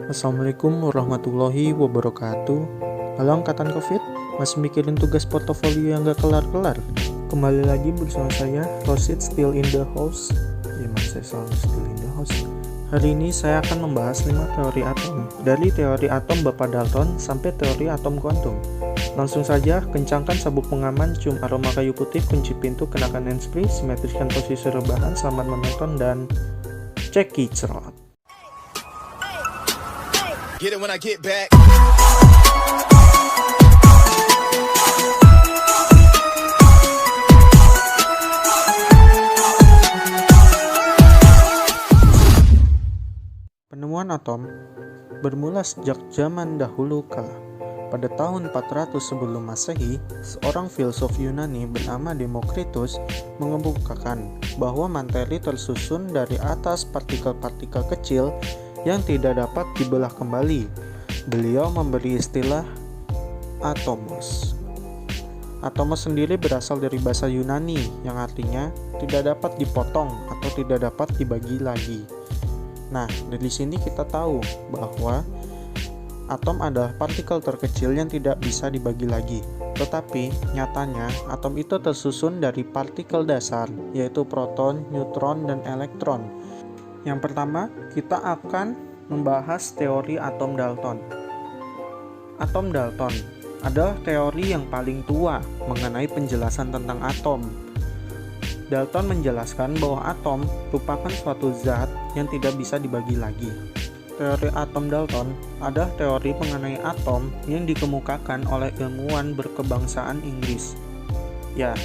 Assalamualaikum warahmatullahi wabarakatuh. Halo angkatan COVID, masih mikirin tugas portofolio yang gak kelar-kelar? Kembali lagi bersama saya, Rosid Still in the House. Memang saya selalu still in the house. Hari ini saya akan membahas 5 teori atom, dari teori atom Bapak Dalton sampai teori atom kuantum. Langsung saja, kencangkan sabuk pengaman, cium aroma kayu putih, kunci pintu, kenakan handsfree, simetriskan posisi rebahan, selamat menonton, dan cekicrot. Get it when I get back. Penemuan atom bermula sejak zaman dahulu kala. Pada tahun 400 sebelum Masehi, seorang filsuf Yunani bernama Demokritus mengemukakan bahwa materi tersusun dari atas partikel-partikel kecil yang tidak dapat dibelah kembali. Beliau memberi istilah atomos. Atomos sendiri berasal dari bahasa Yunani yang artinya tidak dapat dipotong atau tidak dapat dibagi lagi. Nah, dari sini kita tahu bahwa atom adalah partikel terkecil yang tidak bisa dibagi lagi. Tetapi nyatanya atom itu tersusun dari partikel dasar, yaitu proton, neutron, dan elektron. Yang pertama, kita akan membahas teori atom Dalton. Atom Dalton adalah teori yang paling tua mengenai penjelasan tentang atom. Dalton menjelaskan bahwa atom merupakan suatu zat yang tidak bisa dibagi lagi. Teori atom Dalton adalah teori mengenai atom yang dikemukakan oleh ilmuwan berkebangsaan Inggris, ya,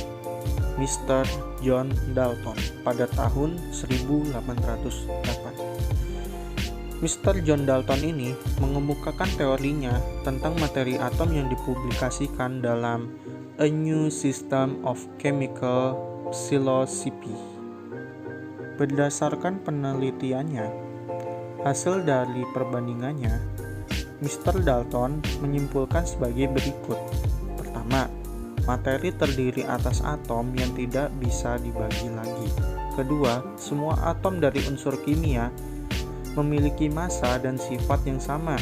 Mr. John Dalton pada tahun 1808. Mr. John Dalton ini mengemukakan teorinya tentang materi atom yang dipublikasikan dalam A New System of Chemical Philosophy. Berdasarkan penelitiannya, hasil dari perbandingannya, Mr. Dalton menyimpulkan sebagai berikut. Pertama, materi terdiri atas atom yang tidak bisa dibagi lagi. Kedua, semua atom dari unsur kimia memiliki massa dan sifat yang sama.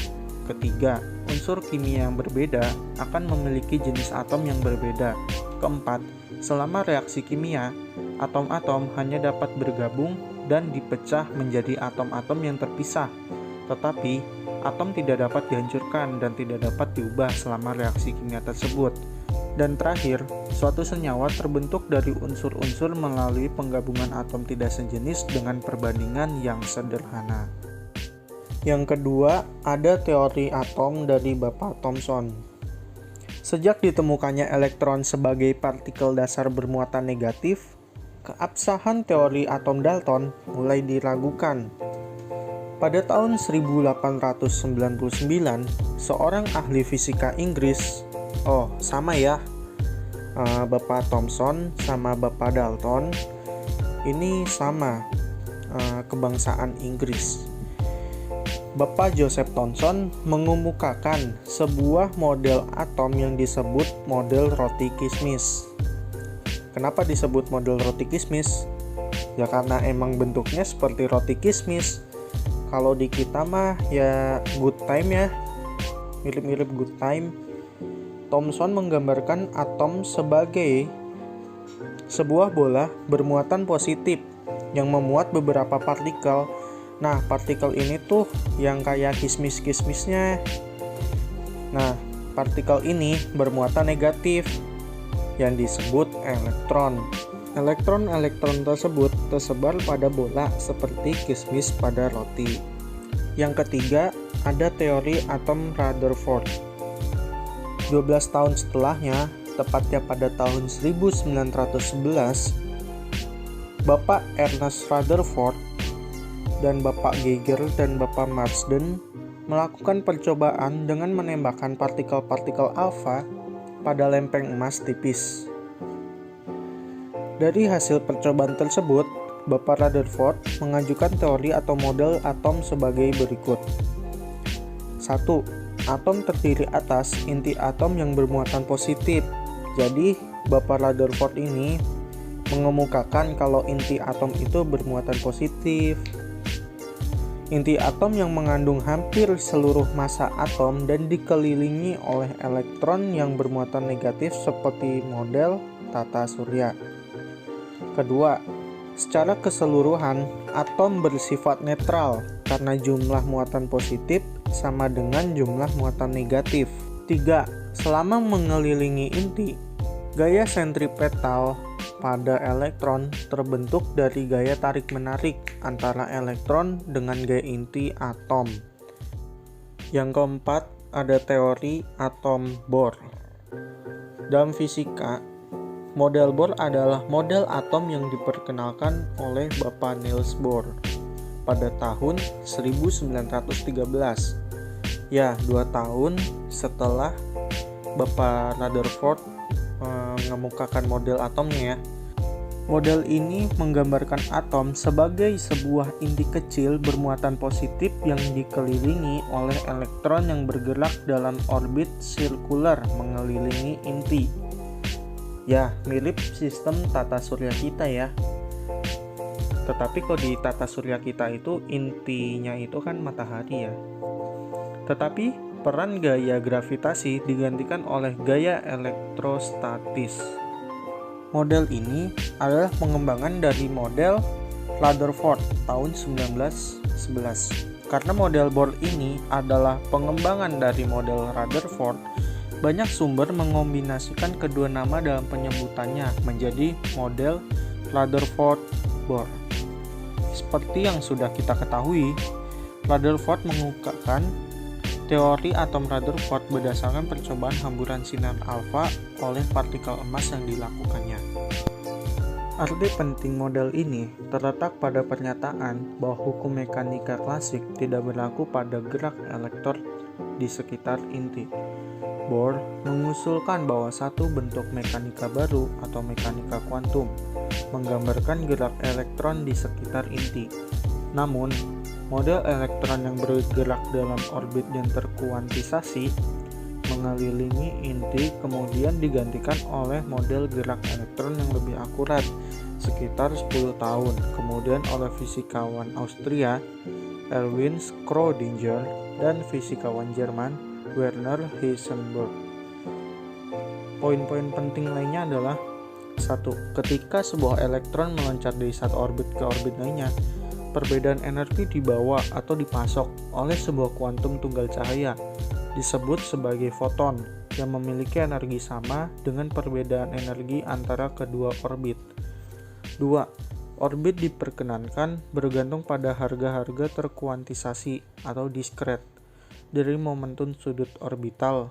Ketiga, unsur kimia yang berbeda akan memiliki jenis atom yang berbeda. Keempat, selama reaksi kimia, atom-atom hanya dapat bergabung dan dipecah menjadi atom-atom yang terpisah. Tetapi, atom tidak dapat dihancurkan dan tidak dapat diubah selama reaksi kimia tersebut. Dan terakhir, suatu senyawa terbentuk dari unsur-unsur melalui penggabungan atom tidak sejenis dengan perbandingan yang sederhana. Yang kedua, ada teori atom dari Bapak Thomson. Sejak ditemukannya elektron sebagai partikel dasar bermuatan negatif, keabsahan teori atom Dalton mulai diragukan. Pada tahun 1899, seorang ahli fisika Inggris, Bapak Thomson sama Bapak Dalton ini sama, kebangsaan Inggris. Bapak Joseph Thomson mengemukakan sebuah model atom yang disebut model roti kismis. Kenapa disebut model roti kismis? Ya karena emang bentuknya seperti roti kismis. Kalau di kita mah ya good time ya, mirip-mirip good time. Thomson menggambarkan atom sebagai sebuah bola bermuatan positif yang memuat beberapa partikel. Nah, partikel ini tuh yang kayak kismis-kismisnya. Nah, partikel ini bermuatan negatif yang disebut elektron. Elektron-elektron tersebut tersebar pada bola seperti kismis pada roti. Yang ketiga, ada teori atom Rutherford. 12 tahun setelahnya, tepatnya pada tahun 1911, Bapak Ernest Rutherford dan Bapak Geiger dan Bapak Marsden melakukan percobaan dengan menembakkan partikel-partikel alfa pada lempeng emas tipis. Dari hasil percobaan tersebut, Bapak Rutherford mengajukan teori atau model atom sebagai berikut. 1. Atom terdiri atas inti atom yang bermuatan positif. Jadi, Bapak Rutherford ini mengemukakan kalau inti atom itu bermuatan positif. Inti atom yang mengandung hampir seluruh massa atom dan dikelilingi oleh elektron yang bermuatan negatif seperti model tata surya. Kedua, secara keseluruhan, atom bersifat netral karena jumlah muatan positif sama dengan jumlah muatan negatif. 3. Selama mengelilingi inti, gaya sentripetal pada elektron terbentuk dari gaya tarik-menarik antara elektron dengan gaya inti atom. Yang keempat, ada teori atom Bohr. Dalam fisika, model Bohr adalah model atom yang diperkenalkan oleh Bapak Niels Bohr pada tahun 1913. Ya, 2 tahun setelah Bapak Rutherford mengemukakan model atomnya ya. Model ini menggambarkan atom sebagai sebuah inti kecil bermuatan positif yang dikelilingi oleh elektron yang bergerak dalam orbit sirkular mengelilingi inti. Ya, mirip sistem tata surya kita ya. Tetapi kalau di tata surya kita itu intinya itu kan matahari ya. Tetapi peran gaya gravitasi digantikan oleh gaya elektrostatis. Model ini adalah pengembangan dari model Rutherford tahun 1911. Karena model Bohr ini adalah pengembangan dari model Rutherford, banyak sumber mengombinasikan kedua nama dalam penyebutannya menjadi model Rutherford-Bohr. Seperti yang sudah kita ketahui, Rutherford mengungkapkan teori atom Rutherford berdasarkan percobaan hamburan sinar alfa oleh partikel emas yang dilakukannya. Arti penting model ini terletak pada pernyataan bahwa hukum mekanika klasik tidak berlaku pada gerak elektron di sekitar inti. Bohr mengusulkan bahwa satu bentuk mekanika baru atau mekanika kuantum menggambarkan gerak elektron di sekitar inti. Namun, model elektron yang bergerak dalam orbit yang terkuantisasi mengelilingi inti kemudian digantikan oleh model gerak elektron yang lebih akurat sekitar 10 tahun kemudian oleh fisikawan Austria Erwin Schrödinger dan fisikawan Jerman Werner Heisenberg. Poin-poin penting lainnya adalah 1. Ketika sebuah elektron meloncat dari satu orbit ke orbit lainnya, perbedaan energi dibawa atau dipasok oleh sebuah kuantum tunggal cahaya disebut sebagai foton yang memiliki energi sama dengan perbedaan energi antara kedua orbit. 2. Orbit diperkenankan bergantung pada harga-harga terkuantisasi atau diskret dari momentum sudut orbital